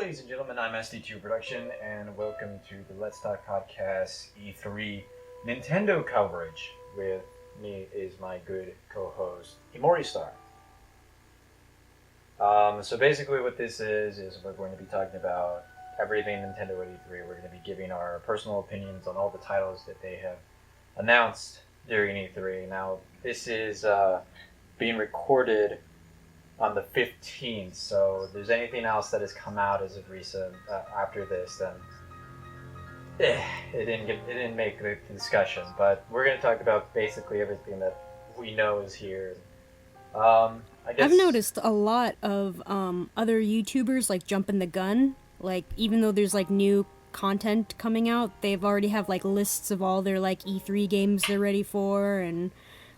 ladies and gentlemen, I'm SD2 Production, and welcome to the Let's Talk podcast E3 Nintendo coverage. With me is my good co-host, Imori Star. So basically what this is we're going to be talking about everything Nintendo at E3. We're going to be giving our personal opinions on all the titles that they have announced during E3. Now, this is being recorded on the 15th, so if there's anything else that has come out as of recent after this, then it didn't make the discussion. But we're going to talk about basically everything that we know is here. I guess I've noticed a lot of other YouTubers like jumping the gun. Like, even though there's like new content coming out, they've already have like lists of all their like E3 games they're ready for, and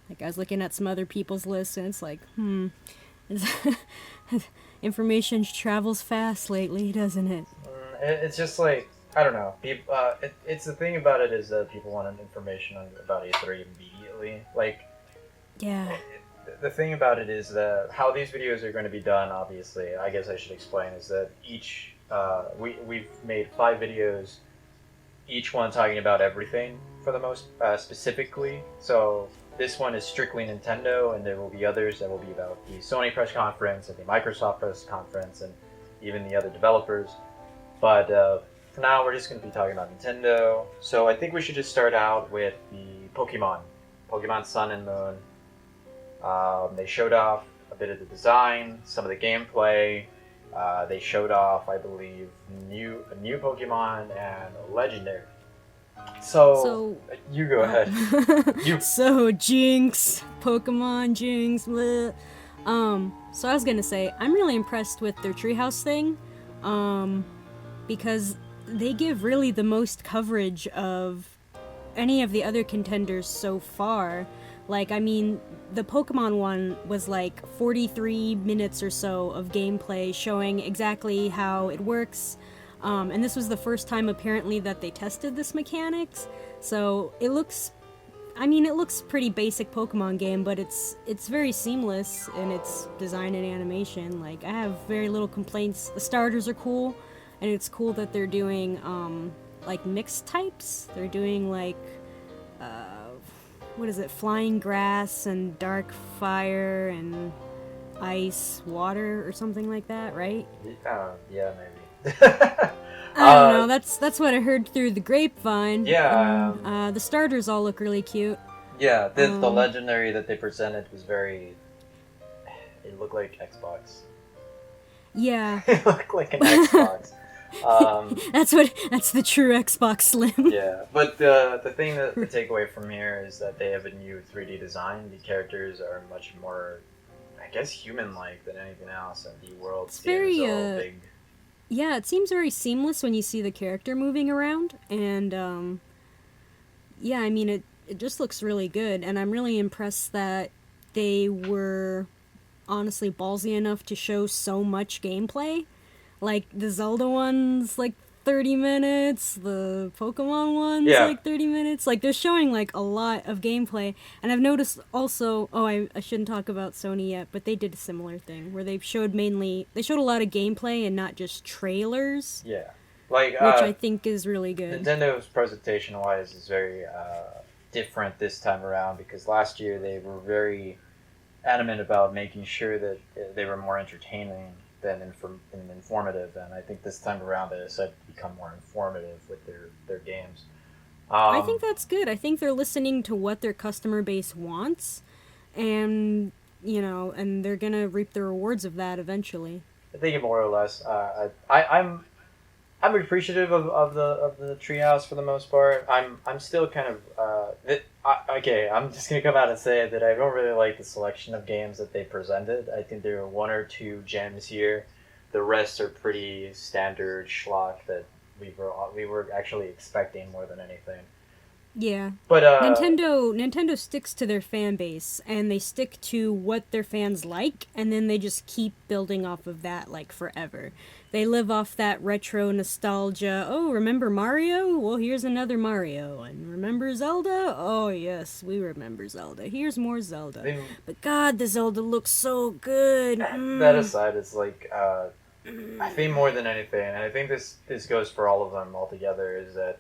like I was looking at some other people's lists, and it's like, information travels fast lately, doesn't it? It's just like, I don't know. It's the thing about it is that people want information about E3 immediately. Like, Yeah. the thing about it is that how these videos are going to be done, obviously, I guess I should explain, is that we've made 5 videos, each one talking about everything for the most specifically. So this one is strictly Nintendo, and there will be others that will be about the Sony press conference and the Microsoft press conference and even the other developers. But for now, we're just going to be talking about Nintendo. So I think we should just start out with the Pokemon Sun and Moon. They showed off a bit of the design, some of the gameplay. They showed off, I believe, a new Pokemon and a legendary. So you go ahead. So Jinx, Pokemon Jinx. Bleh. So I was gonna say I'm really impressed with their treehouse thing, because they give really the most coverage of any of the other contenders so far. Like, I mean, the Pokemon one was like 43 minutes or so of gameplay showing exactly how it works. And this was the first time apparently that they tested this mechanics. So it looks pretty basic Pokemon game, but it's very seamless in its design and animation. Like, I have very little complaints. The starters are cool, and it's cool that they're doing like mixed types. They're doing like what is it? Flying grass and dark fire and ice, water, or something like that, right? Yeah, maybe. I don't know. That's what I heard through the grapevine. Yeah. The starters all look really cute. Yeah, the legendary that they presented was very. It looked like Xbox. Yeah. It looked like an Xbox. That's the true Xbox Slim. Yeah, but the thing that the takeaway from here is that they have a new 3D design. The characters are much more, I guess, human-like than anything else, and the world It's seems very all big. Yeah, it seems very seamless when you see the character moving around, and yeah, I mean it just looks really good, and I'm really impressed that they were honestly ballsy enough to show so much gameplay. Like, the Zelda one's like 30 minutes, the Pokemon one's like 30 minutes. Like, they're showing like a lot of gameplay. And I've noticed also, I shouldn't talk about Sony yet, but they did a similar thing where they showed a lot of gameplay and not just trailers. Yeah. Like, which I think is really good. Nintendo's presentation-wise is very different this time around, because last year they were very adamant about making sure that they were more entertaining than informative, and I think this time around they decided to become more informative with their games. I think that's good. I think they're listening to what their customer base wants, and and they're gonna reap the rewards of that eventually. I think more or less. I'm appreciative of the treehouse for the most part. I'm still kind of okay. I'm just gonna come out and say that I don't really like the selection of games that they presented. I think there are 1 or 2 gems here. The rest are pretty standard schlock that we were actually expecting more than anything. Yeah, but Nintendo sticks to their fan base, and they stick to what their fans like, and then they just keep building off of that like forever. They live off that retro nostalgia. Oh, remember Mario? Well, here's another Mario. And remember Zelda? Oh, yes, we remember Zelda. Here's more Zelda. But God, the Zelda looks so good. That aside, it's like I think more than anything, and I think this goes for all of them altogether, is that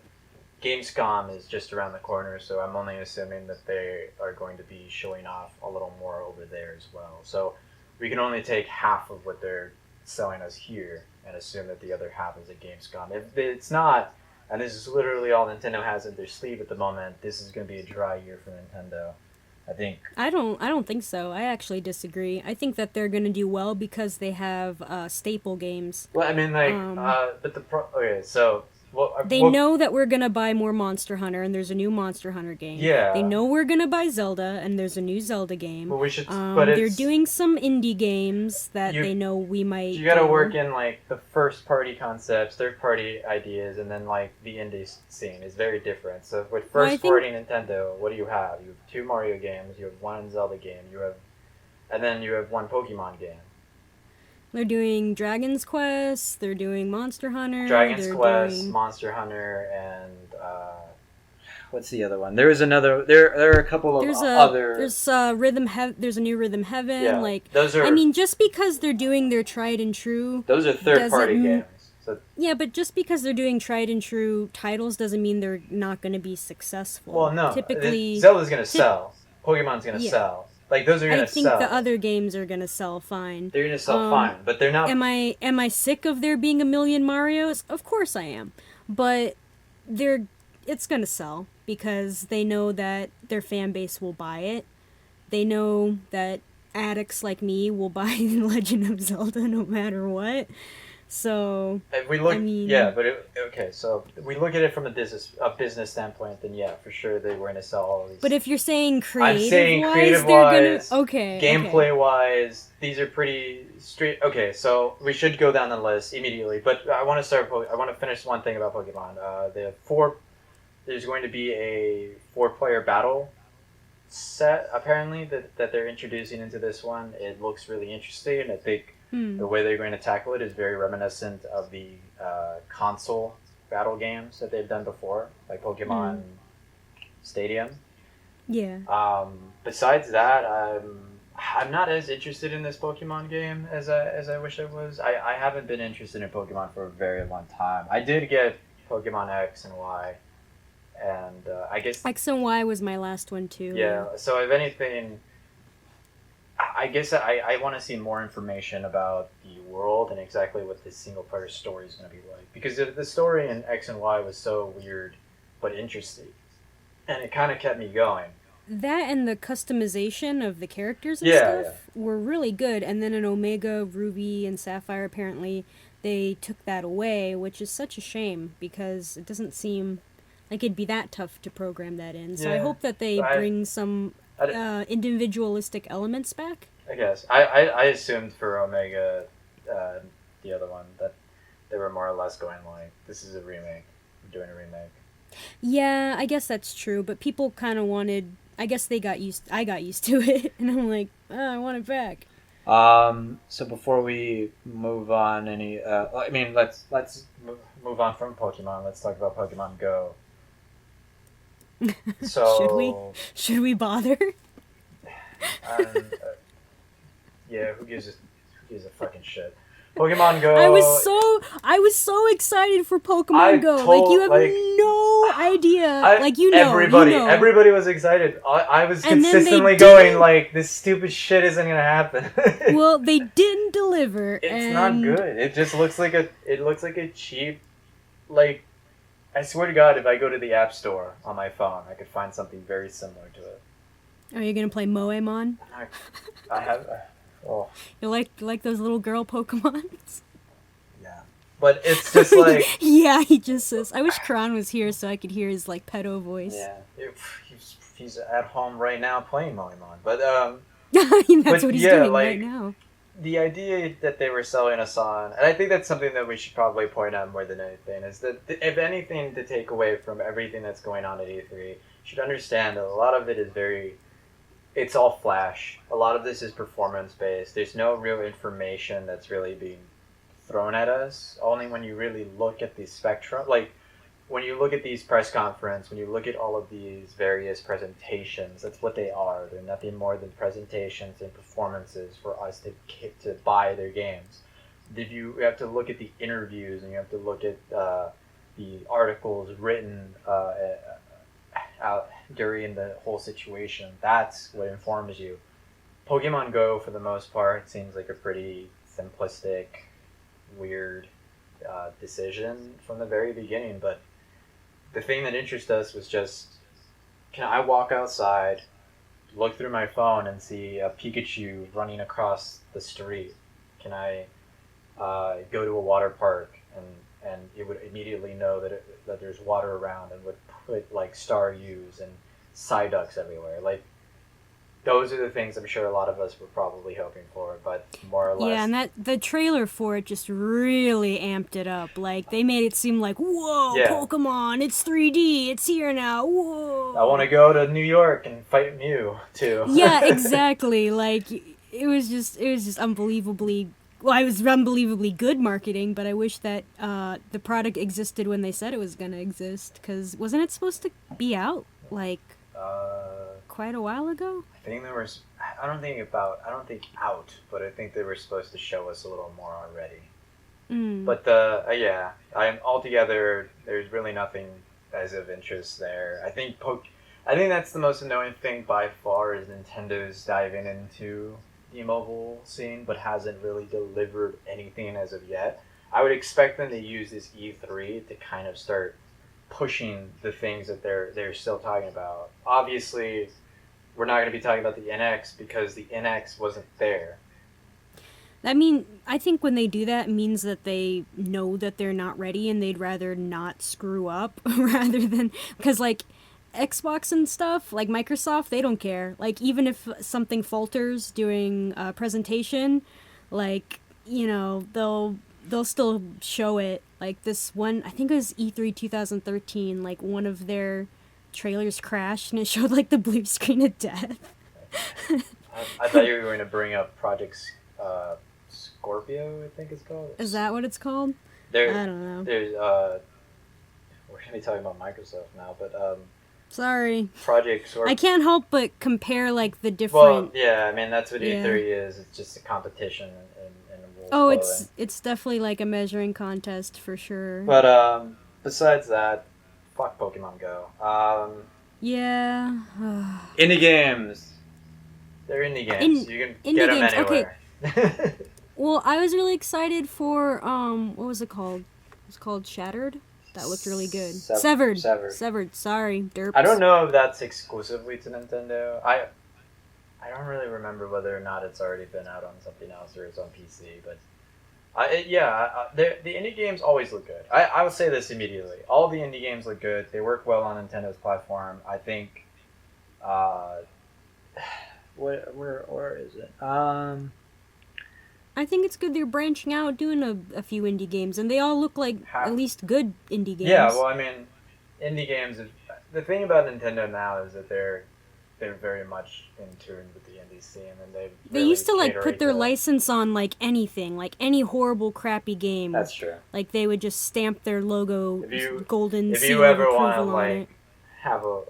Gamescom is just around the corner, so I'm only assuming that they are going to be showing off a little more over there as well. So we can only take half of what they're selling us here and assume that the other half is at Gamescom. If it's not, and this is literally all Nintendo has in their sleeve at the moment, this is going to be a dry year for Nintendo. I think. I don't think so. I actually disagree. I think that they're gonna do well because they have staple games. Well, I mean, like, but okay, so They know that we're gonna buy more Monster Hunter, and there's a new Monster Hunter game. Yeah. They know we're gonna buy Zelda, and there's a new Zelda game. But we should. But they're doing some indie games that they know we might. You gotta work in like the first party concepts, third party ideas, and then like the indie scene is very different. So with first party Nintendo, what do you have? You have 2 Mario games, you have 1 Zelda game, and then you have 1 Pokemon game. They're doing Dragon's Quest. They're doing Monster Hunter. Monster Hunter, and what's the other one? There is another. There are a couple of other. There's There's a new Rhythm Heaven. Yeah, like those are. I mean, just because they're doing their tried and true. Those are third-party games. So. Yeah, but just because they're doing tried and true titles doesn't mean they're not going to be successful. Well, no. Typically, Zelda's going to sell. Pokemon's going to sell. Like those are gonna sell. I think the other games are gonna sell fine. They're gonna sell fine, but they're not. Am I sick of there being a million Marios? Of course I am, but it's gonna sell because they know that their fan base will buy it. They know that addicts like me will buy Legend of Zelda no matter what. So if we look, so we look at it from a business standpoint, then yeah, for sure they were going to sell all of these. But if you're saying creative-wise, gameplay wise, these are pretty straight. Okay, so we should go down the list immediately, but I want to finish one thing about Pokemon. There's going to be a 4-player battle set apparently that they're introducing into this one. It looks really interesting, and I think. The way they're going to tackle it is very reminiscent of the console battle games that they've done before, like Pokemon Stadium. Yeah. Besides that, I'm not as interested in this Pokemon game as I wish I was. I haven't been interested in Pokemon for a very long time. I did get Pokemon X and Y, and I guess X and Y was my last one too. Yeah. So if anything. I guess I want to see more information about the world and exactly what this single-player story is going to be like. Because the story in X and Y was so weird but interesting. And it kind of kept me going. That and the customization of the characters and stuff were really good. And then in Omega, Ruby, and Sapphire, apparently, they took that away, which is such a shame because it doesn't seem like it'd be that tough to program that in. So I hope that they bring some... individualistic elements back? I guess. I assumed for Omega, the other one, that they were more or less going like, this is a remake. We're doing a remake. Yeah, I guess that's true, but people kind of wanted... I guess I got used to it, and I'm like, I want it back. So before we move on let's move on from Pokemon. Let's talk about Pokemon Go. So should we bother? Who gives a fucking shit? Pokemon Go. I was so excited for Pokemon Go. You have no idea. Everybody was excited. I was consistently going like, this stupid shit isn't gonna happen. Well, they didn't deliver. It's not good. It just looks like a cheap, like. I swear to God, if I go to the App Store on my phone, I could find something very similar to it. Are you gonna play Moemon? I have. Oh. You like those little girl Pokemons? Yeah, but it's just like. Yeah, he just says. I wish Karan was here so I could hear his pedo voice. Yeah, he's at home right now playing Moemon, but that's what he's doing right now. The idea that they were selling us on, and I think that's something that we should probably point out more than anything, is that if anything to take away from everything that's going on at E3, you should understand that a lot of it is it's all flash. A lot of this is performance-based. There's no real information that's really being thrown at us, only when you really look at the spectrum. Like, when you look at these press conferences, when you look at all of these various presentations, that's what they are. They're nothing more than presentations and performances for us to buy their games. you have to look at the interviews and you have to look at the articles written out during the whole situation. That's what informs you. Pokemon Go, for the most part, seems like a pretty simplistic, weird decision from the very beginning. But the thing that interested us was just, can I walk outside, look through my phone, and see a Pikachu running across the street? Can I go to a water park and it would immediately know that there's water around and would put like Staryus and Psyducks everywhere? Like, those are the things I'm sure a lot of us were probably hoping for, but more or less. Yeah, and the trailer for it just really amped it up. Like, they made it seem like, whoa, Yeah. Pokemon, it's 3D, it's here now, whoa. I want to go to New York and fight Mew too. Yeah, exactly. Like, it was just unbelievably. Well, it was unbelievably good marketing, but I wish that the product existed when they said it was gonna exist. Because wasn't it supposed to be out like quite a while ago? I think there was. I don't think out, but I think they were supposed to show us a little more already. Mm. But I'm altogether. There's really nothing as of interest there. I think that's the most annoying thing by far, is Nintendo's diving into the mobile scene, but hasn't really delivered anything as of yet. I would expect them to use this E3 to kind of start pushing the things that they're still talking about. Obviously, we're not going to be talking about the NX because the NX wasn't there. I think when they do that, it means that they know that they're not ready and they'd rather not screw up rather than, because like Xbox and stuff, like Microsoft, they don't care. Like, even if something falters during a presentation, like, you know, they'll still show it. Like this one, I think it was E3 2013, like one of their trailers crashed and it showed like the blue screen of death. I thought you were going to bring up Project Scorpio, I think it's called. Is that what it's called? I don't know. There's we're going to be talking about Microsoft now, but sorry. Project Scorpio. I can't help but compare like the different. Well, yeah, I mean that's what E3 is. It's just a competition in wolf it's definitely like a measuring contest for sure. But besides that, fuck Pokemon Go. Yeah. Indie games. They're indie games. You can get them anywhere. Okay. Well, I was really excited for what was it called? It was called Shattered. That looked really good. Severed. Sorry, derps. I don't know if that's exclusively to Nintendo. I don't really remember whether or not it's already been out on something else or it's on PC. But the indie games always look good. I would say this immediately. All the indie games look good. They work well on Nintendo's platform. I think. Where is it? I think it's good they're branching out, doing a few indie games, and they all look like at least good indie games. Yeah, well, I mean, indie games. The thing about Nintendo now is that they're very much in tune with the indie scene, and they used to like put their license on like anything, like any horrible, crappy game. That's true. Like they would just stamp their logo, golden seal of approval on it. If you ever want to like have a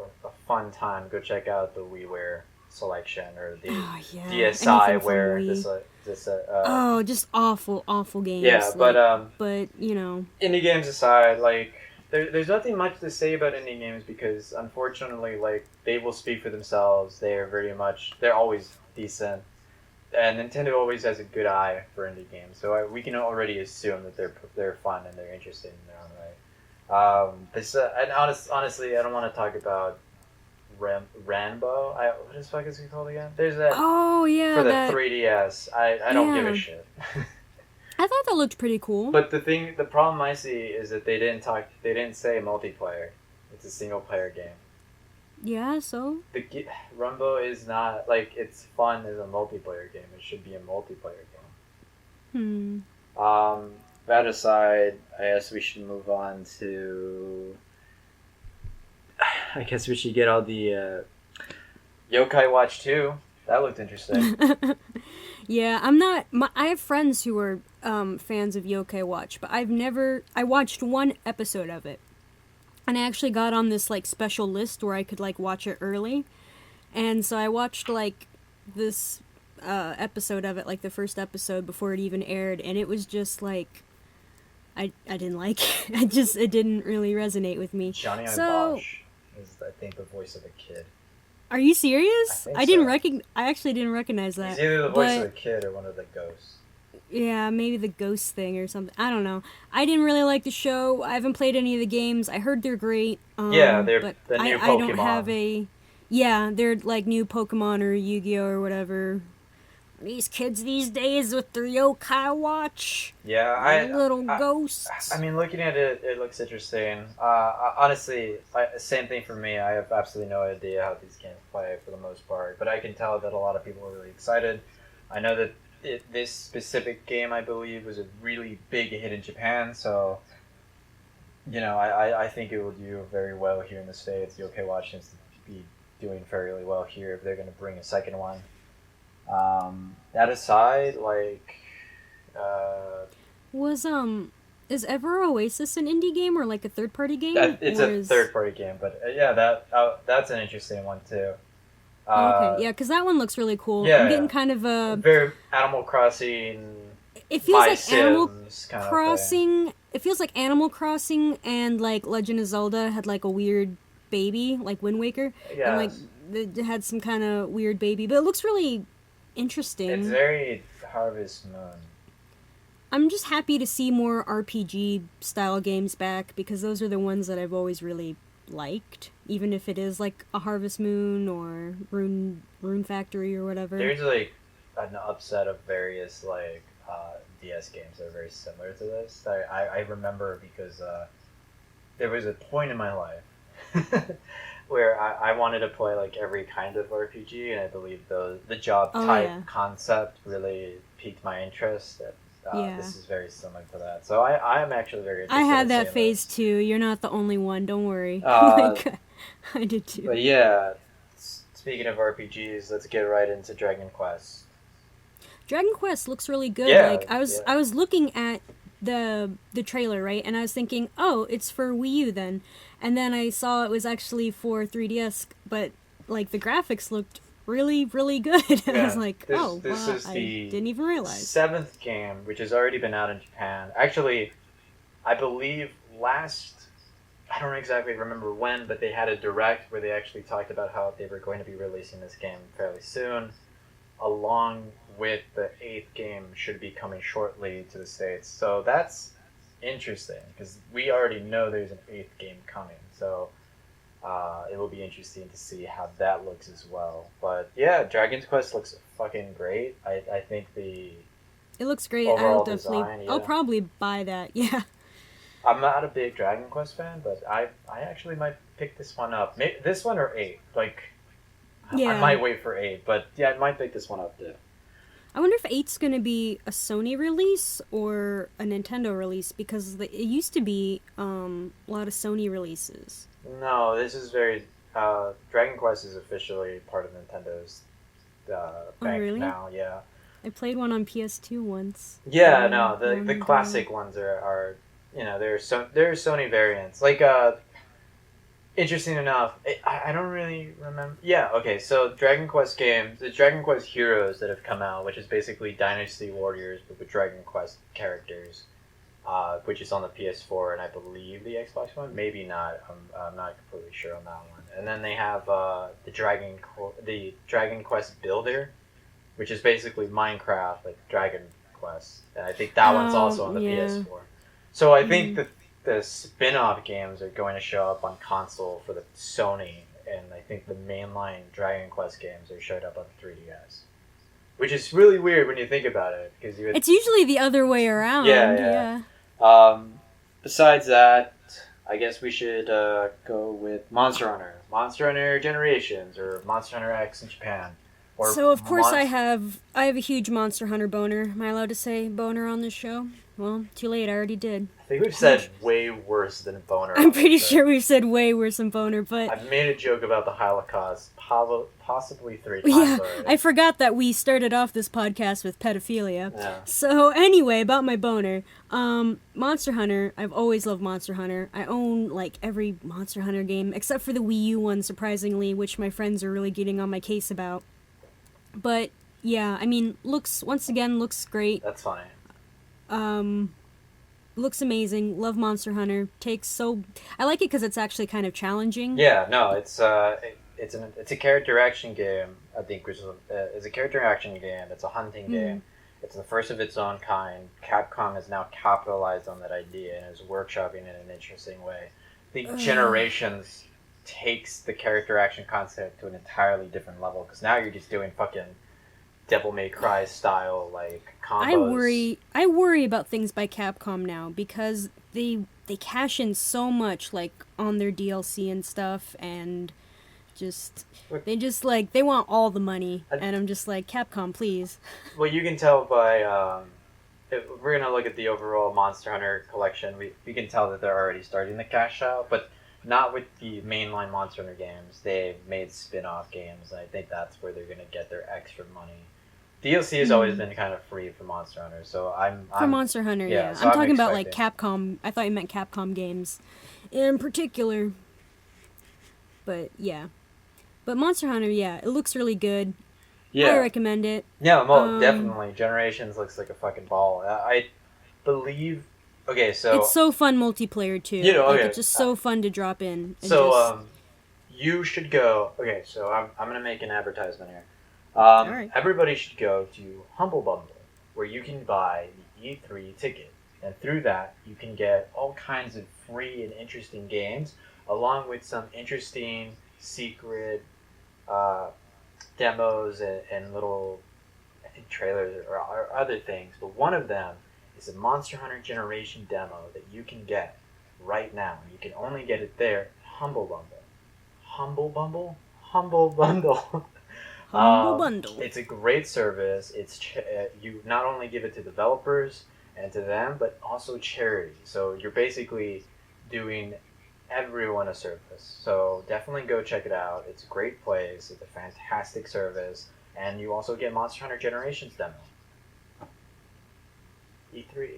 fun time, go check out the WiiWare selection or the DSiWare. Just awful games. Yeah, but you know, indie games aside, like there's nothing much to say about indie games because unfortunately, like they will speak for themselves. They're always decent, and Nintendo always has a good eye for indie games. So we can already assume that they're fun and they're interesting in their own way. And honestly, I don't want to talk about Rambo. What the fuck is it called again? There's that. Oh yeah. For the 3DS, I don't give a shit. I thought that looked pretty cool. But the problem I see is that they didn't say multiplayer. It's a single player game. Yeah, so? Rumbo is not, like, it's fun as a multiplayer game. It should be a multiplayer game. That aside, I guess we should move on to... I guess we should get all the Yokai Watch 2. That looked interesting. Yeah, I have friends who are fans of Yokai Watch, but I watched one episode of it. And I actually got on this, like, special list where I could, like, watch it early. And so I watched, like, this episode of it, like the first episode before it even aired, and it was just like I didn't like it. It didn't really resonate with me. Johnny So, Bosch is, I think, the voice of a kid. are you I serious? think I didn't so. I actually didn't recognize that. He's either the voice of But the kid or one of the ghosts. yeah, maybe the ghost thing or something. I don't know. I didn't really like the show. I haven't played any of the games. I heard they're great. Yeah, they're But the new I don't have Pokemon. a. Yeah, they're like new Pokemon or Yu-Gi-Oh or whatever. These kids these days with their yokai watch, Yeah, little I ghosts. I mean, looking at it, it looks interesting. Honestly, same thing for me. I have absolutely no idea how these games play for the most part, but I can tell that a lot of people are really excited. I know that this specific game, I believe, was a really big hit in Japan, so I think it will do very well here in the States. The OK Watch seems to be doing fairly well here if they're going to bring a second one. That aside, like, Was is Ever Oasis an indie game or like a third party game? it's Or a third party game, but yeah, that's an interesting one too. Oh, okay, yeah, because that one looks really cool. Yeah, I'm getting yeah. kind of a. Very Animal Crossing, It feels My like Animal Sims kind of thing. Crossing. It feels like Animal Crossing and like Legend of Zelda had like a weird baby, like Wind Waker, and like Yes. they had some kind of weird baby, but it looks really interesting. It's very Harvest Moon. I'm just happy to see more RPG style games back because those are the ones that I've always really liked, even if it is like a Harvest Moon or Rune Factory or whatever. There's like an upset of various like DS games that are very similar to this. I remember because there was a point in my life where I wanted to play like every kind of RPG, and I believe the job Oh, type yeah. concept really piqued my interest. And, Yeah. This is very similar to that, so I am actually very interested. I had in that seeing phase this. too. You're not the only one. Don't worry. Uh, Like, I did too. But yeah, speaking of RPGs, let's get right into Dragon Quest. Dragon Quest looks really good. Yeah, Like yeah. I was looking at the trailer, right? And I was thinking, "Oh, it's for Wii U then." And then I saw it was actually for 3DS, but like the graphics looked really really good. And I was Yeah, like, this- "Oh, this wow, is I the didn't even realize." Seventh game, which has already been out in Japan. Actually, I believe I don't exactly remember when, but they had a direct where they actually talked about how they were going to be releasing this game fairly soon, along with the eighth game should be coming shortly to the States. So that's interesting because we already know there's an eighth game coming. So it will be interesting to see how that looks as well. But yeah, Dragon's Quest looks fucking great. I think It looks great. overall design, I'll yeah. probably buy that. Yeah. I'm not a big Dragon Quest fan, but I actually might pick this one up. This one or 8. Like, Yeah. I might wait for 8, but yeah, I might pick this one up too. I wonder if 8's going to be a Sony release or a Nintendo release because it used to be a lot of Sony releases. No, this is very. Dragon Quest is officially part of Nintendo's bank really? now. Yeah. I played one on PS2 once. Yeah, Um, no, the long ago. classic ones are they're Sony variants. Like interesting enough, I don't really remember. Yeah, okay, so Dragon Quest games, the Dragon Quest Heroes that have come out, which is basically Dynasty Warriors but with Dragon Quest characters, which is on the PS4 and I believe the Xbox One. Maybe not. I'm not completely sure on that one. And then they have the Dragon Quest Builder, which is basically Minecraft, like Dragon Quest, and I think that one's also on the yeah. PS4. So I think that the spin-off games are going to show up on console for the Sony, and I think the mainline Dragon Quest games are showed up on the 3DS, which is really weird when you think about it, because you. It's usually the other way around. Yeah. Besides that, I guess we should go with Monster Hunter, Monster Hunter Generations, or Monster Hunter X in Japan. Or So of course I have a huge Monster Hunter boner. Am I allowed to say boner on this show? Well, too late. I already did. I think we've said way worse than boner. I'm on pretty this show. sure we've said way worse than boner, but I've made a joke about the Holocaust possibly 3 times yeah, already. I forgot that we started off this podcast with pedophilia. Yeah. So anyway, about my boner, Monster Hunter. I've always loved Monster Hunter. I own like every Monster Hunter game except for the Wii U one, surprisingly, which my friends are really getting on my case about. But Yeah, I mean, looks great. That's fine. Um, looks amazing. Love Monster Hunter. I like it because it's actually kind of challenging. Yeah, no, it's a character action game. I think it's a character action game. It's a hunting Mm. game. It's the first of its own kind. Capcom has now capitalized on that idea and is workshopping it in an interesting way. I think Generations takes the character action concept to an entirely different level because now you're just doing fucking Devil May Cry style like combos. I worry about things by Capcom now because they cash in so much like on their DLC and stuff and just they want all the money and I'm just like Capcom please. Well, you can tell by if we're gonna look at the overall Monster Hunter collection. We can tell that they're already starting to cash out, but not with the mainline Monster Hunter games. They've made spin-off games, and I think that's where they're gonna get their extra money. DLC has always been kind of free for Monster Hunter, so For Monster Hunter, yeah. So I'm talking about like expecting- Capcom. I thought you meant Capcom games in particular. But yeah. But Monster Hunter, yeah, it looks really good. I recommend it. Yeah, well, definitely. Generations looks like a fucking ball. I believe. Okay, so It's so fun multiplayer too. You know, Like, okay. it's just so fun to drop in. And so just, you should go. Okay, so I'm gonna make an advertisement here. Alright. Everybody should go to Humble Bundle, where you can buy the E3 ticket, and through that you can get all kinds of free and interesting games, along with some interesting secret demos and little, I think, trailers or other things. But one of them is a Monster Hunter Generation demo that you can get right now. You can only get it there. Humble Bundle. Humble Bundle? Humble Bundle. Humble Bundle. It's a great service. You not only give it to developers and to them, but also charity. So you're basically doing everyone a service. So definitely go check it out. It's a great place. It's a fantastic service, and you also get Monster Hunter Generations demo. E3.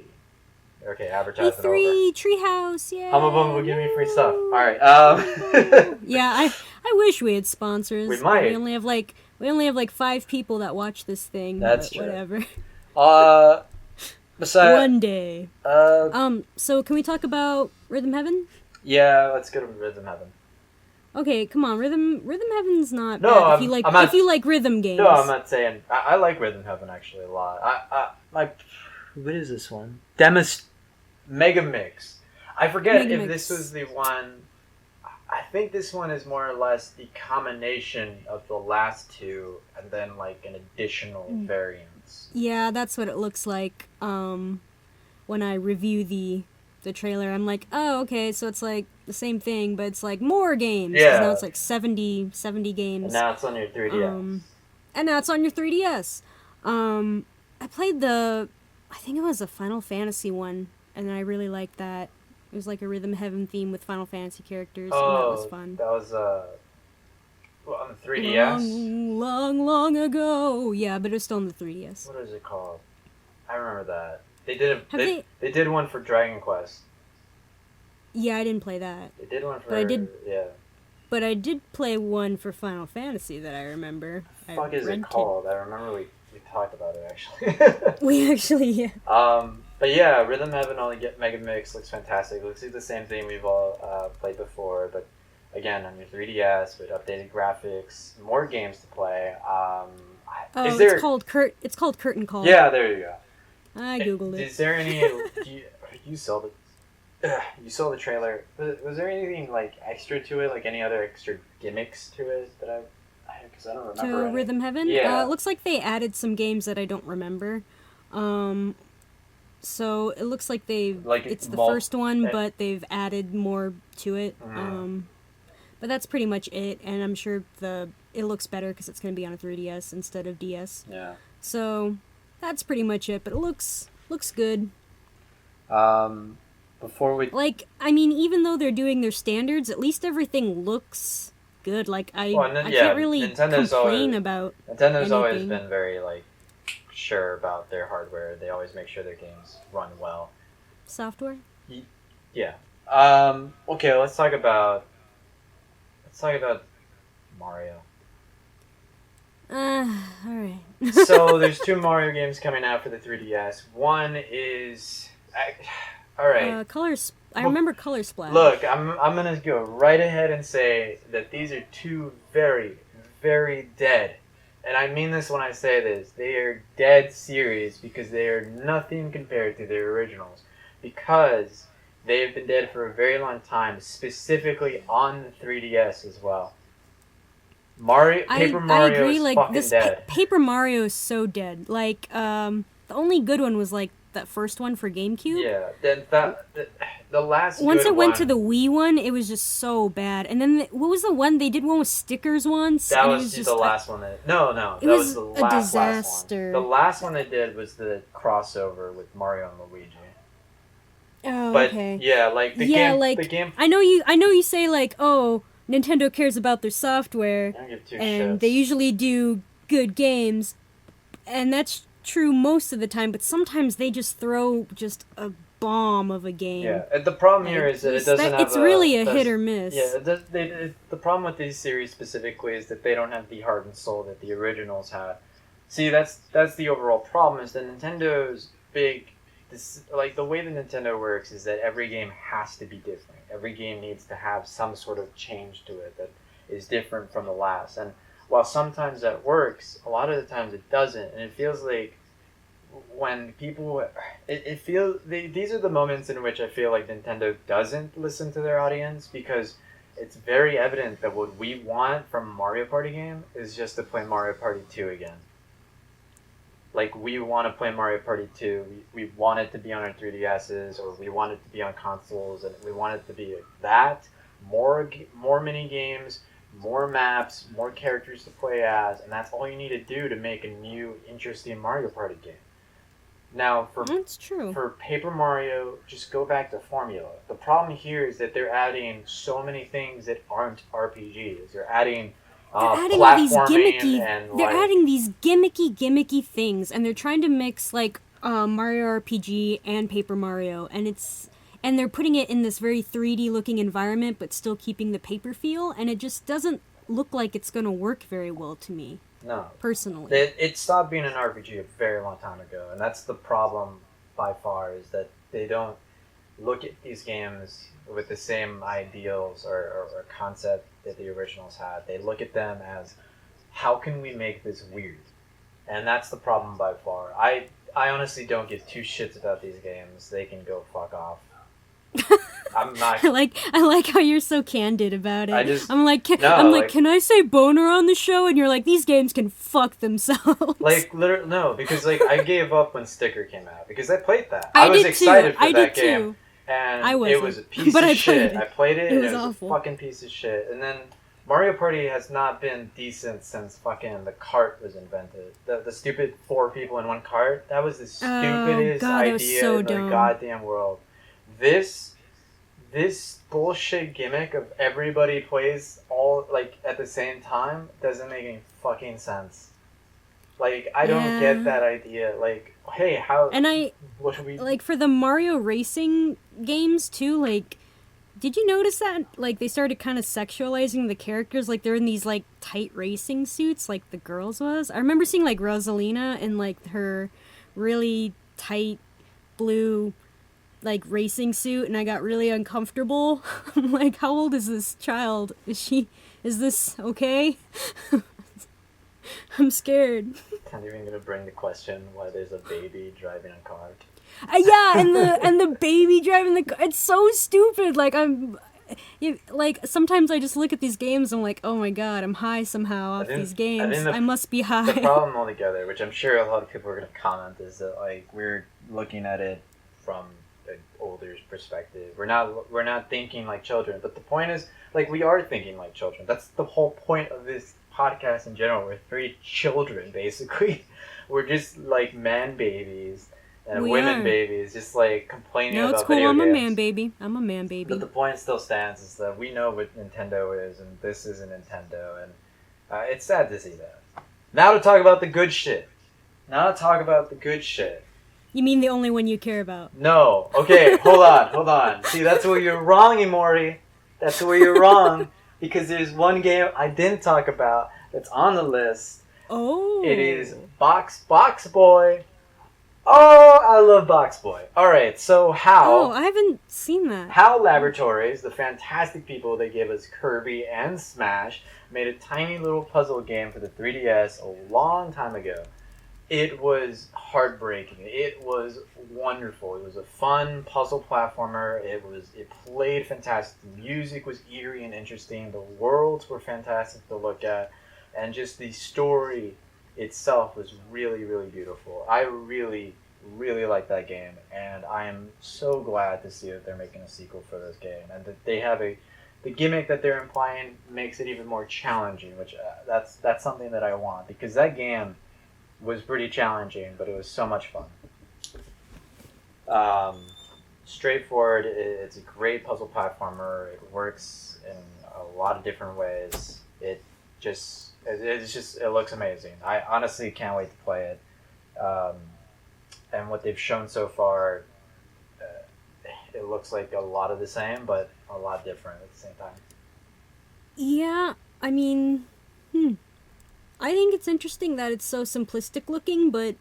Okay, advertisement over. E3 Treehouse, yeah. Humble Bundle will give me free stuff. All right. Yeah, I wish we had sponsors. We might. We only have like 5 people that watch this thing. That's but true. Whatever. Besides, One day. So can we talk about Rhythm Heaven? Yeah, let's go to Rhythm Heaven. Okay, come on, Rhythm Heaven's not No, bad if you like rhythm games. No, I'm not saying. I like Rhythm Heaven actually a lot. What is this one? Mega Mix. I forget Mega if Mix. this was the one. I think this one is more or less the combination of the last two, and then like an additional variance. Yeah, that's what it looks like. When I review the trailer, I'm like, oh, okay, so it's like the same thing, but it's like more games. 'Cause Yeah. now it's like 70 games. And now it's on your 3DS. And now it's on your 3DS. I played I think it was a Final Fantasy one, and I really liked that. It was like a Rhythm Heaven theme with Final Fantasy characters, and that was fun. That was on the 3DS. Long ago. Yeah, but it was still on the 3DS. What is it called? I remember that. They did one for Dragon Quest. Yeah, I didn't play that. They did one for. But I did- Yeah. But I did play one for Final Fantasy that I remember. What the fuck is it rented. called? I remember we talked about it actually. We actually, yeah. But yeah, Rhythm Heaven only get Mega Mix looks fantastic. It looks like the same thing we've all played before, but again on your 3DS with updated graphics, more games to play. It's called Curtain Call. Yeah, there you go. I googled it. Is there any? You saw the trailer. Was there anything like extra to it, like any other extra gimmicks to it that because I don't remember. To any. Rhythm Heaven? Yeah. It looks like they added some games that I don't remember. So it looks like it's the first one, but they've added more to it. But that's pretty much it, and I'm sure it looks better because it's going to be on a 3DS instead of DS. Yeah. So that's pretty much it, but it looks good. Before we even though they're doing their standards, at least everything looks good. Like I can't really complain about Nintendo's always anything. been very sure about their hardware. They always make sure their games run well. Software? Yeah. Okay, let's talk about Mario. Alright. So there's two Mario games coming out for the 3DS. One is, all right. I remember Color Splash. Look, I'm gonna go right ahead and say that these are two very, very dead, and I mean this when I say this. They are dead series because they are nothing compared to their originals, because they have been dead for a very long time, specifically on the 3DS as well. Paper Mario I agree, is like, fucking dead. Paper Mario is so dead. Like, the only good one was, like, that first one for GameCube. Yeah, then the last Once good it went one, to the Wii one, it was just so bad. And then, what was the one? They did one with stickers once. that and was it was just the last one. No, it that was was the a last disaster. one. The last one they did was the crossover with Mario and Luigi. Oh, But okay. yeah, like the Yeah, game, like, the game. I know you say, like, oh, Nintendo cares about their software, I don't give two and shits. they usually do good games, and that's true most of the time, but sometimes they just throw just a bomb of a game. Yeah, and the problem here Like, is that it doesn't have it's really a does- hit or miss. Yeah, the problem with these series specifically is that they don't have the heart and soul that the originals had. See, that's the overall problem. Is that Nintendo's big, like the way that Nintendo works is that every game has to be different. Every game needs to have some sort of change to it that is different from the last. And while sometimes that works, a lot of the times it doesn't. And it feels like when people, it feels these are the moments in which I feel like Nintendo doesn't listen to their audience, because it's very evident that what we want from a Mario Party game is just to play Mario Party 2 again. Like, we want to play Mario Party 2. We want it to be on our 3DSs, or we want it to be on consoles, and we want it to be that. More mini games, more maps, more characters to play as, and that's all you need to do to make a new, interesting Mario Party game. Now, That's true. for Paper Mario, just go back to formula. The problem here is that they're adding so many things that aren't RPGs. They're adding They're adding all these platforming gimmicky. and They're like, adding these gimmicky things, and they're trying to mix like Mario RPG and Paper Mario, and they're putting it in this very 3D looking environment, but still keeping the paper feel, and it just doesn't look like it's gonna work very well to me. no. Personally. It stopped being an RPG a very long time ago, and that's the problem by far, is that they don't look at these games with the same ideals or concept that the originals had. They look at them as, how can we make this weird? And that's the problem by far. I honestly don't give two shits about these games. They can go fuck off. I'm not. I like how you're so candid about it. I'm like, like, can I say boner on the show? And you're like, these games can fuck themselves. Like, literally, no, because like I gave up when Sticker came out, because I played that. I was did excited too. for I that did game. too. And I it wasn't, was a piece but of I shit. played it. I played it, It and was it was awful. a fucking piece of shit. And then Mario Party has not been decent since fucking the cart was invented. The stupid 4 people in one cart. That was the stupidest God, that was idea so in the dumb. goddamn world. This bullshit gimmick of everybody plays all like at the same time doesn't make any fucking sense. Like, I don't get that idea. Like, hey, how? And what should we like for the Mario racing games too, like, did you notice that like they started kind of sexualizing the characters, like they're in these like tight racing suits like the girls was? I remember seeing like Rosalina in like her really tight blue like racing suit, and I got really uncomfortable. I'm like, how old is this child? Is this okay? I'm scared. I'm even gonna bring the question why there's a baby driving a cart. Yeah, and the baby driving the car. It's so stupid. Like, like sometimes I just look at these games and I'm like, oh my god, I'm high somehow off these games. I must be high. The problem altogether, which I'm sure a lot of people are gonna comment, is that like we're looking at it from an older's perspective. We're not thinking like children. But the point is, like, we are thinking like children. That's the whole point of this podcast in general. We're 3 children basically. We're just like man babies and women babies, just like complaining about video games. No, it's cool. I'm a man baby. But the point still stands, is that we know what Nintendo is, and this isn't Nintendo, and it's sad to see that. Now to talk about the good shit. You mean the only one you care about? No. Okay, hold on. See, that's where you're wrong, Imori. That's where you're wrong. Because there's one game I didn't talk about that's on the list, It is Oh. Box Boy. Oh, I love Box Boy. All right, so Oh, I haven't seen that. How Laboratories, the fantastic people that gave us Kirby and Smash, made a tiny little puzzle game for the 3DS a long time ago. It was heartbreaking. It was wonderful. It was a fun puzzle platformer. It played fantastic. The music was eerie and interesting. The worlds were fantastic to look at, and just the story itself was really really beautiful. I really really like that game, and I am so glad to see that they're making a sequel for this game, and that they have a the gimmick that they're implying makes it even more challenging, which that's something that I want, because that game was pretty challenging, but it was so much fun. Um, Straightforward. It's a great puzzle platformer. It works in a lot of different ways. It looks amazing. I honestly can't wait to play it. And what they've shown so far, it looks like a lot of the same, but a lot different at the same time. Yeah, I mean, I think it's interesting that it's so simplistic looking, but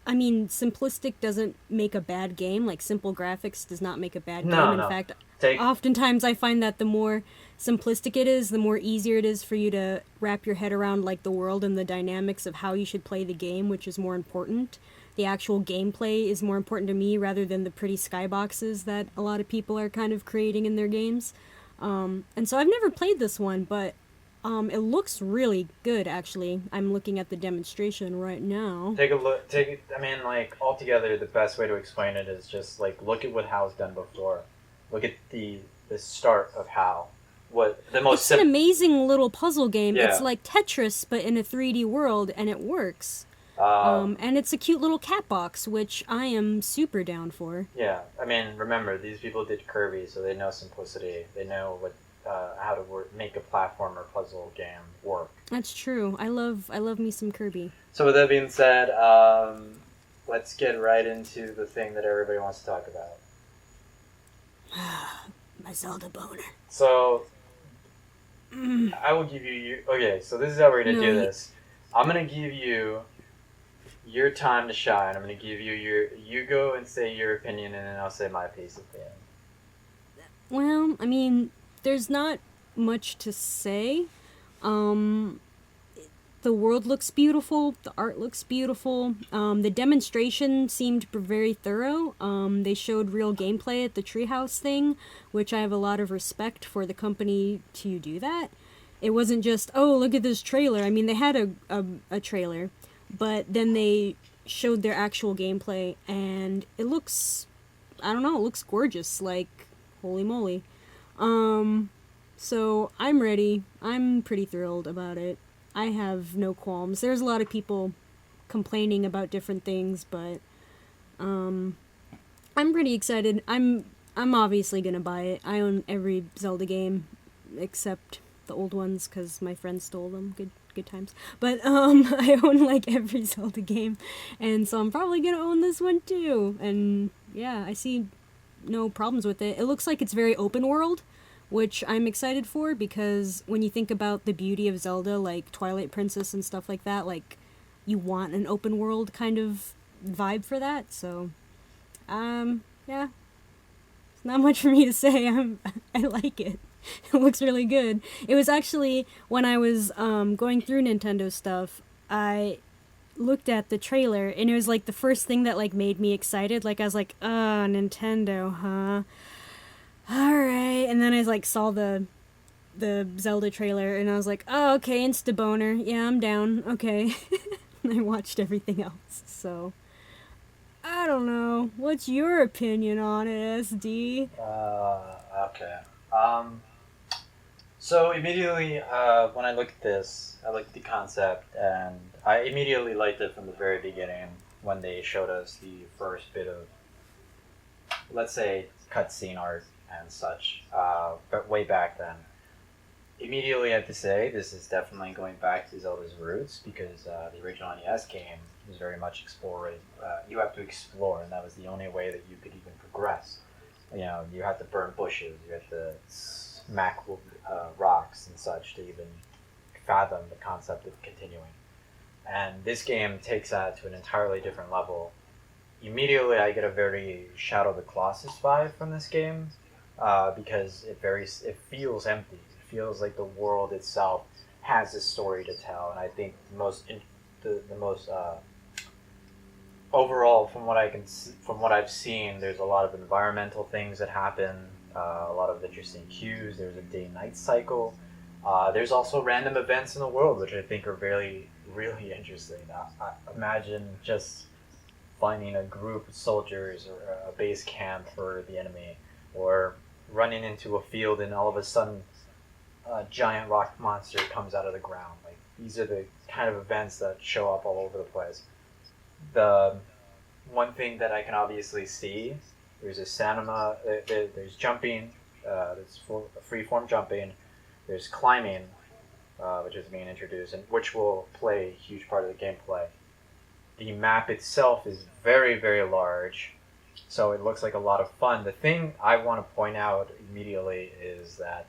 I mean, simplistic doesn't make a bad game. Like, simple graphics does not make a bad No, game. In no. fact, Take oftentimes I find that the more simplistic it is, the more easier it is for you to wrap your head around, like, the world and the dynamics of how you should play the game, which is more important. The actual gameplay is more important to me rather than the pretty skyboxes that a lot of people are kind of creating in their games. And so I've never played this one, but it looks really good, actually. I'm looking at the demonstration right now. take a look. I mean, like, altogether, the best way to explain it is just like look at what Hal's done before. Look at the start of Hal. What the most It's an amazing little puzzle game. Yeah. It's like Tetris, but in a 3D world, and it works. Um, And it's a cute little cat box, which I am super down for. yeah, I mean, remember these people did Kirby, so they know simplicity. They know how to make a platformer puzzle game work. That's true. I love me some Kirby. So with that being said, let's get right into the thing that everybody wants to talk about. My Zelda boner. So I will give you. Okay, so this is how we're gonna do this. I'm gonna give you your time to shine. I'm gonna give you you go and say your opinion, and then I'll say my piece at the end. Well, I mean, there's not much to say. The world looks beautiful. The art looks beautiful. The demonstration seemed very thorough. They showed real gameplay at the treehouse thing, which I have a lot of respect for the company to do that. It wasn't just, oh, look at this trailer. I mean, they had a trailer, but then they showed their actual gameplay, and it looks, I don't know, it looks gorgeous. Like, holy moly. So I'm ready. I'm pretty thrilled about it. I have no qualms. There's a lot of people complaining about different things, but I'm pretty excited. I'm obviously gonna buy it. I own every Zelda game except the old ones because my friends stole them. Good times. But I own like every Zelda game, and so I'm probably gonna own this one too. And yeah, I see no problems with it. It looks like it's very open world, which I'm excited for, because when you think about the beauty of Zelda, like Twilight Princess and stuff like that, like, you want an open world kind of vibe for that. So yeah, it's not much for me to say. I like it. It looks really good. It was actually, when I was going through Nintendo stuff, I looked at the trailer, and it was like the first thing that like made me excited. Like, I was like, Nintendo, huh? Alright. And then I like saw the Zelda trailer, and I was like, oh, okay, insta boner. Yeah, I'm down. Okay. And I watched everything else. So I don't know. What's your opinion on it, SD? Okay. So immediately, when I looked at this, I looked at the concept, and I immediately liked it from the very beginning when they showed us the first bit of, let's say, cutscene art and such, but way back then. Immediately, I have to say, this is definitely going back to Zelda's roots, because the original NES game was very much exploring. You have to explore, and that was the only way that you could even progress. You know, you had to burn bushes, you had to smack rocks and such to even fathom the concept of continuing. And this game takes that to an entirely different level. Immediately, I get a very Shadow of the Colossus vibe from this game, because it feels empty. It feels like the world itself has a story to tell, and I think the most overall, from what I've seen, there's a lot of environmental things that happen, a lot of interesting cues. There's a day-night cycle. There's also random events in the world, which I think are really, really interesting. Imagine just finding a group of soldiers or a base camp for the enemy, or running into a field and all of a sudden a giant rock monster comes out of the ground. Like, these are the kind of events that show up all over the place. The one thing that I can obviously see, there's a cinema, there's jumping, there's freeform jumping, there's climbing, which is being introduced, and which will play a huge part of the gameplay. The map itself is very, very large, so it looks like a lot of fun. The thing I want to point out immediately is that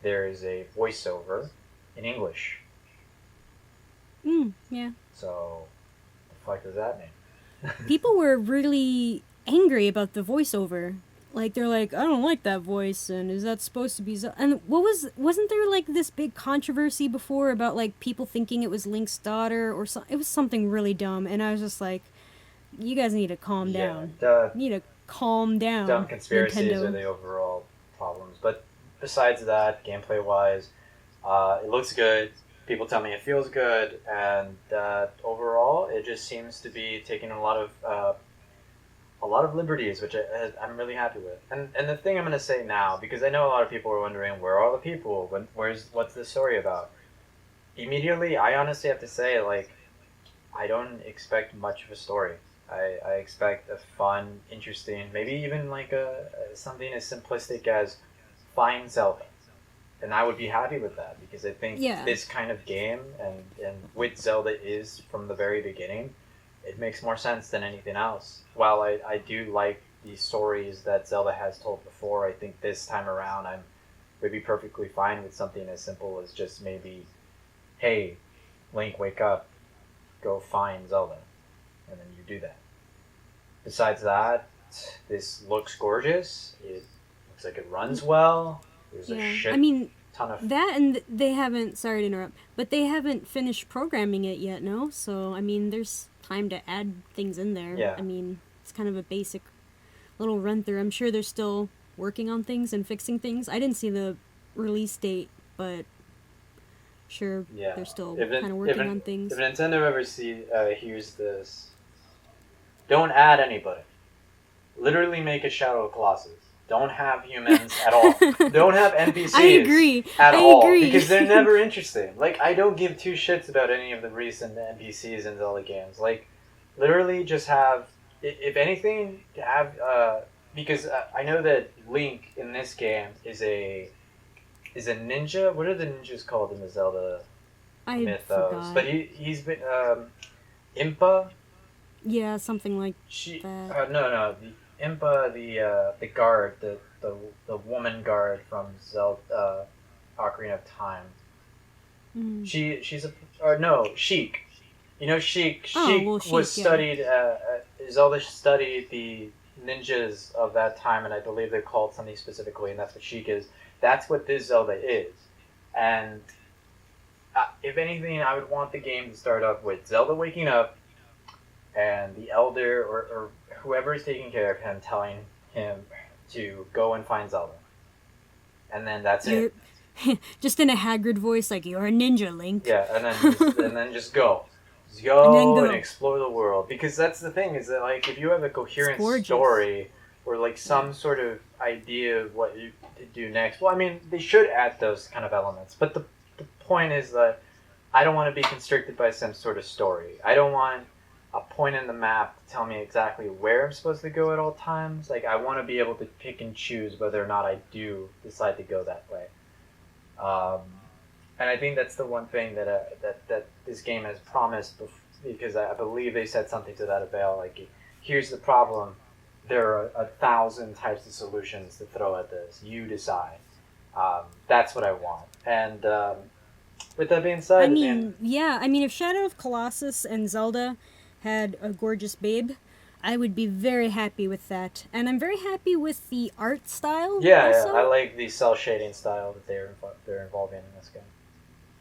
there is a voiceover in English. Yeah. So, the fuck does that mean? People were really angry about the voiceover. Like, they're like, I don't like that voice, and is that supposed to be... And wasn't there, like, this big controversy before about, like, people thinking it was Link's daughter, or it was something really dumb, and I was just like, you guys need to calm down. You need to calm down, dumb conspiracies Nintendo. are the overall problems. But besides that, gameplay-wise, it looks good. People tell me it feels good, and overall, it just seems to be taking a lot of liberties, which I'm really happy with. And the thing I'm going to say now, because I know a lot of people are wondering, where are all the people? What's the story about? Immediately, I honestly have to say, like, I don't expect much of a story. I expect a fun, interesting, maybe even like something as simplistic as find Zelda. And I would be happy with that, because I think this kind of game, and with Zelda is from the very beginning, it makes more sense than anything else. While I do like the stories that Zelda has told before, I think this time around would be perfectly fine with something as simple as just maybe, hey, Link, wake up, go find Zelda. And then you do that. Besides that, this looks gorgeous. It looks like it runs well. There's a shit ton of... That, and they haven't... Sorry to interrupt, but they haven't finished programming it yet, no? So, I mean, there's time to add things in there. Yeah. I mean, it's kind of a basic little run-through. I'm sure they're still working on things and fixing things. I didn't see the release date, but sure, they're still kind of working on things. If Nintendo ever hears this, don't add anybody. Literally make a Shadow of Colossus. Don't have humans at all. Don't have NPCs. I agree. At all. Because they're never interesting. Like, I don't give two shits about any of the recent NPCs in Zelda games. Like, literally just have, if anything, have, because I know that Link in this game is a ninja. What are the ninjas called in the Zelda mythos? Forgot. But he's been, Impa? Yeah, something like that. No, the Impa, the guard, the woman guard from Zelda, Ocarina of Time. Mm. Sheik. You know Sheik. Sheik was studied. Zelda studied the ninjas of that time, and I believe they're called something specifically, and that's what Sheik is. That's what this Zelda is, and if anything, I would want the game to start off with Zelda waking up, and the elder or whoever is taking care of him telling him to go and find Zelda. And then that's it. Just in a Hagrid voice, like, you're a ninja, Link. Yeah, and then just go. Just go and explore the world. Because that's the thing, is that, like, if you have a coherent story or, like, some sort of idea of what you do next, well, I mean, they should add those kind of elements. But the point is that I don't want to be constricted by some sort of story. I don't want a point in the map to tell me exactly where I'm supposed to go at all times. Like, I want to be able to pick and choose whether or not I do decide to go that way. And I think that's the one thing that this game has promised, because I believe they said something to that effect. Like, here's the problem. There are 1,000 types of solutions to throw at this. You decide. That's what I want. And with that being I said, mean, yeah, I mean, if Shadow of Colossus and Zelda had a gorgeous babe, I would be very happy with that. And I'm very happy with the art style yeah, I also. like the cell shading style that they're involving in this game.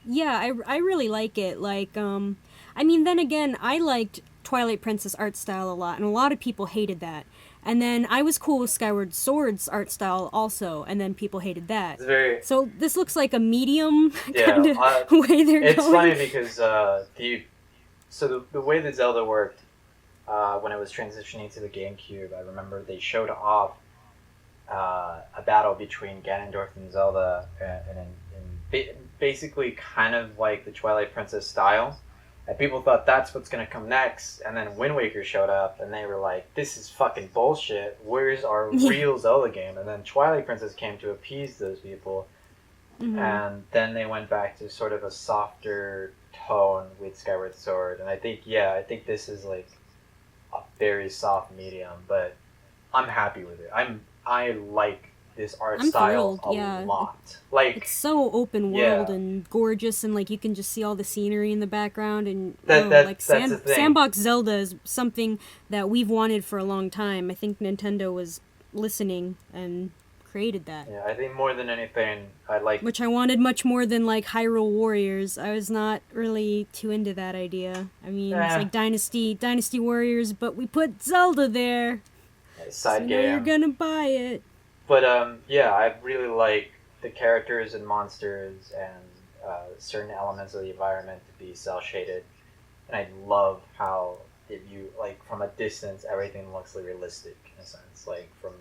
Yeah, I really like it. Like, I mean, then again, I liked Twilight Princess art style a lot, and a lot of people hated that. And then I was cool with Skyward Sword's art style also, and then people hated that. It's very So this looks like a medium kind yeah. of way they're It's going. funny because the way that Zelda worked when it was transitioning to the GameCube, I remember they showed off a battle between Ganondorf and Zelda, basically kind of like the Twilight Princess style. And people thought that's what's gonna come next, and then Wind Waker showed up, and they were like, "This is fucking bullshit. Where's our real Zelda game?" And then Twilight Princess came to appease those people, and then they went back to sort of a softer tone with Skyward Sword. And I think this is like a very soft medium, but I'm happy with it. I like this art I'm style thrilled, a yeah. lot. Like It's so open world yeah, and gorgeous, and like you can just see all the scenery in the background, and that's the thing. Sandbox Zelda is something that we've wanted for a long time. I think Nintendo was listening and created that. Yeah, I think more than anything, I like. Which I wanted much more than like Hyrule Warriors. I was not really too into that idea. I mean, it's like Dynasty Warriors, but we put Zelda there. Side So game. now you're gonna buy it. But yeah, I really like the characters and monsters and certain elements of the environment to be cel shaded, and I love how if you like from a distance everything looks realistic in a sense. Like from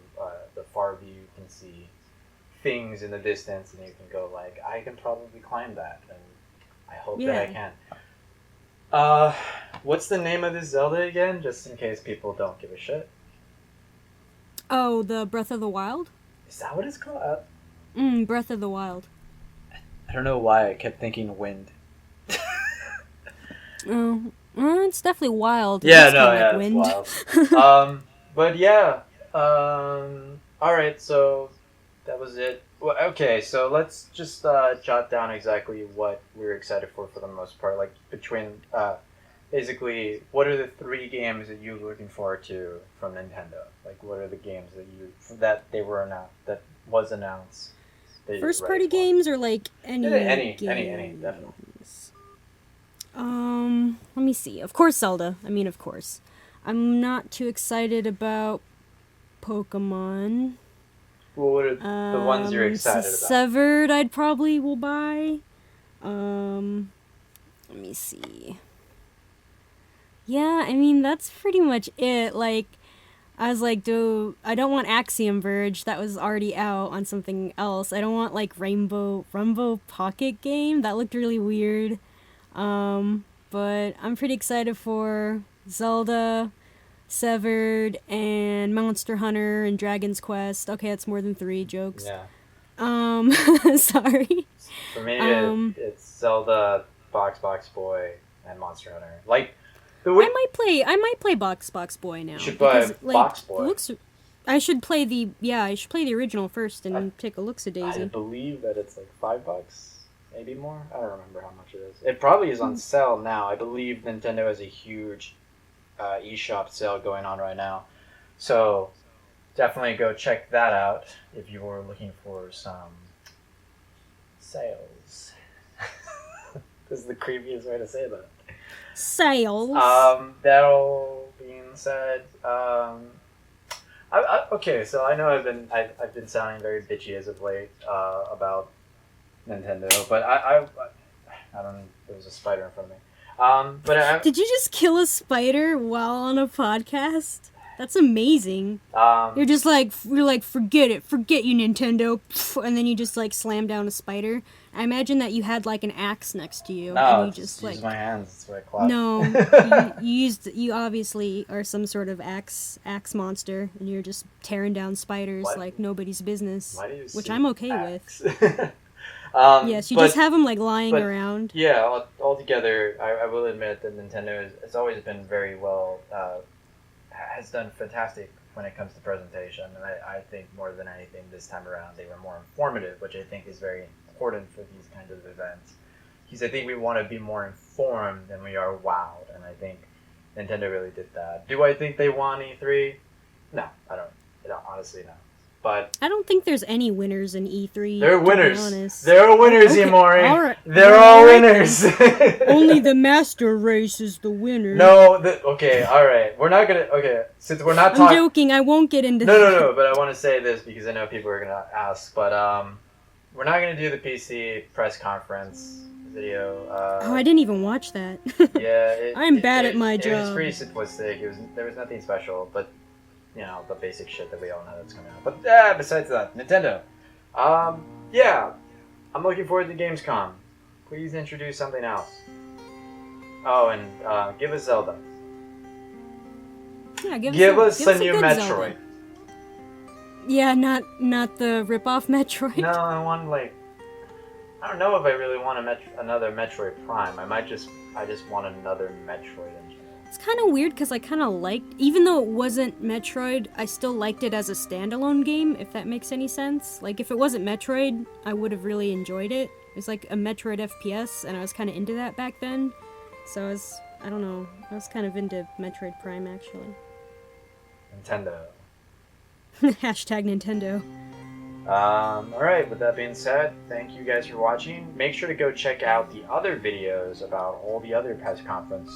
the far view, you can see things in the distance, and you can go like, I can probably climb that, and I hope that I can. What's the name of this Zelda again? Just in case people don't give a shit. Oh, the Breath of the Wild? Is that what it's called? Breath of the Wild. I don't know why I kept thinking wind. Oh, it's definitely wild. Yeah, It's no, kinda yeah, like it's wind. wild. But yeah, all right. So that was it. Well, okay, so let's just jot down exactly what we're excited for the most part. Like between basically, what are the 3 games that you're looking forward to from Nintendo? Like, what are the games that they were announced that was announced? That you're First ready party for? games or like any Any, games? definitely. Let me see. Of course, Zelda. I mean, of course. I'm not too excited about Pokemon. Well, what are the ones you're excited about? Severed, I'd probably will buy. Let me see. Yeah, I mean that's pretty much it. Like, I was like, I don't want Axiom Verge. That was already out on something else. I don't want like Rumbo Pocket Game. That looked really weird. But I'm pretty excited for Zelda, Severed, and Monster Hunter and Dragon's Quest. Okay, that's more than 3 jokes. Yeah. Sorry. For me, it's Zelda, Box Boy, and Monster Hunter. Like, I might play Box Boy now. You should buy because, like, Box Boy. I should play the original first and take a look-a-daisy. I believe that it's like $5, maybe more. I don't remember how much it is. It probably is on sale now. I believe Nintendo has a huge eShop sale going on right now, so definitely go check that out if you were looking for some sales. This is the creepiest way to say that. Sales. That all being said, okay, so I know I've been sounding very bitchy as of late about Nintendo, but I don't know. There was a spider in front of me. Did you just kill a spider while on a podcast? That's amazing. You're like, forget you, Nintendo, and then you just like slam down a spider. I imagine that you had like an axe next to you, no, and you just use like my hands. That's what I clap. No, you obviously are some sort of axe monster, and you're just tearing down spiders like nobody's business, which I'm okay with. Yes, you just have them like lying around. Yeah, altogether, I will admit that Nintendo has always been very well, has done fantastic when it comes to presentation, and I think more than anything this time around they were more informative, which I think is very important for these kinds of events. because I think we want to be more informed than we are wowed, and I think Nintendo really did that. Do I think they won E3? No, I don't. Honestly, no. But I don't think there's any winners in E3. they're to winners. Be honest. They're winners, Okay, Imori. alright. They're all Alright winners. Only the master race is the winner. No, okay, all right. We're not gonna. Okay, since we're not I'm talking. joking. I won't get into. No. But I want to say this because I know people are gonna ask. But we're not gonna do the PC press conference video. Oh, I didn't even watch that. Yeah, I'm bad at my It was job. pretty simplistic. There was nothing special, but you know the basic shit that we all know that's coming out. But besides that, Nintendo. Yeah, I'm looking forward to Gamescom. Please introduce something else. Oh, and give us Zelda. Yeah, Give us a new good Metroid. Zelda. Yeah, not the rip-off Metroid. No, I want I don't know if I really want another Metroid Prime. I just want another Metroid in general. It's kind of weird because I kind of liked, even though it wasn't Metroid, I still liked it as a standalone game, if that makes any sense. Like, if it wasn't Metroid, I would have really enjoyed it. It's like a Metroid FPS, and I was kind of into that back then. So I don't know, I was kind of into Metroid Prime, actually. Nintendo. Hashtag Nintendo. Alright, with that being said, thank you guys for watching. Make sure to go check out the other videos about all the other press conference.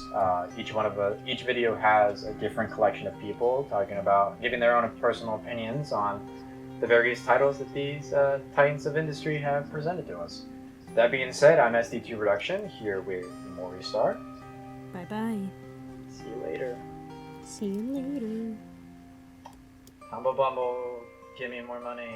Each video has a different collection of people talking about, giving their own personal opinions on the various titles that these titans of industry have presented to us. That being said, I'm SD2 Production, here with Mori Star. Bye-bye. See you later. See you later. Humble Bumble, give me more money.